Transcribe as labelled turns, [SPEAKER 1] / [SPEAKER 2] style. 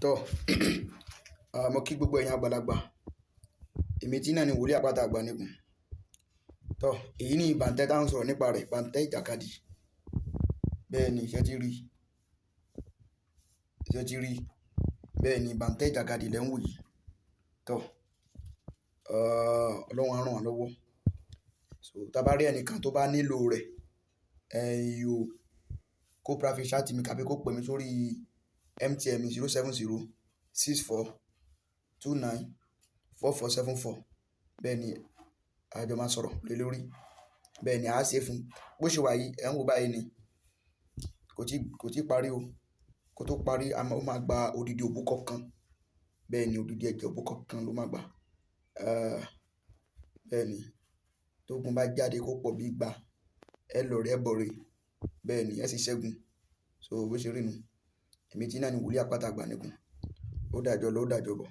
[SPEAKER 1] tọ́ mo kí gbogbo ẹ̀yin àgbàlagbà, èmi tí náà ni wòlíì àpáta àgbà nígun. Tọ́ èyí ni bàǹtẹ́ tá à ń sọ̀rọ̀ nípa rẹ̀, bàǹtẹ́ ìjàkadì. Bẹ́ẹ̀ ni iṣẹ́ ti rí, bẹ́ẹ̀ ni bàǹtẹ́ ìjàkadì lẹ́ ń wò yìí. Tọ́ Ọlọ́run á ràn wá lọ́wọ́. So tá a bá rí ẹnìkan tó bá nílò rẹ̀, kó private chat mi tàbí kó pè mí sórí MTN 07064294474. bẹ́ẹ̀ ni àjọ máa sọ̀rọ̀ lé lórí. Bẹ́ẹ̀ ni a ṣe fún bó ṣe wà yìí, ẹ̀ ń wò báyìí ni kò tí parí o. Kó tó parí ó máa gba odidi òbúkọ kan. Bẹ́ẹ̀ ni odidi ẹ̀jẹ̀ òbúkọ kan ló máa gbà. Bẹ́ẹ̀ ni tógun bá jáde kó pọ̀ bí ìgbà ẹ lọ rẹ̀ bọ̀rẹ̀. Bẹ́ẹ̀ ni ẹ sì ṣẹ́gun. So bó ṣe rí nu, èmi tí náà ni wòlíì àpáta àgbà nígun. Ó dàjọ́ lọ, ó dàjọ́ bọ̀.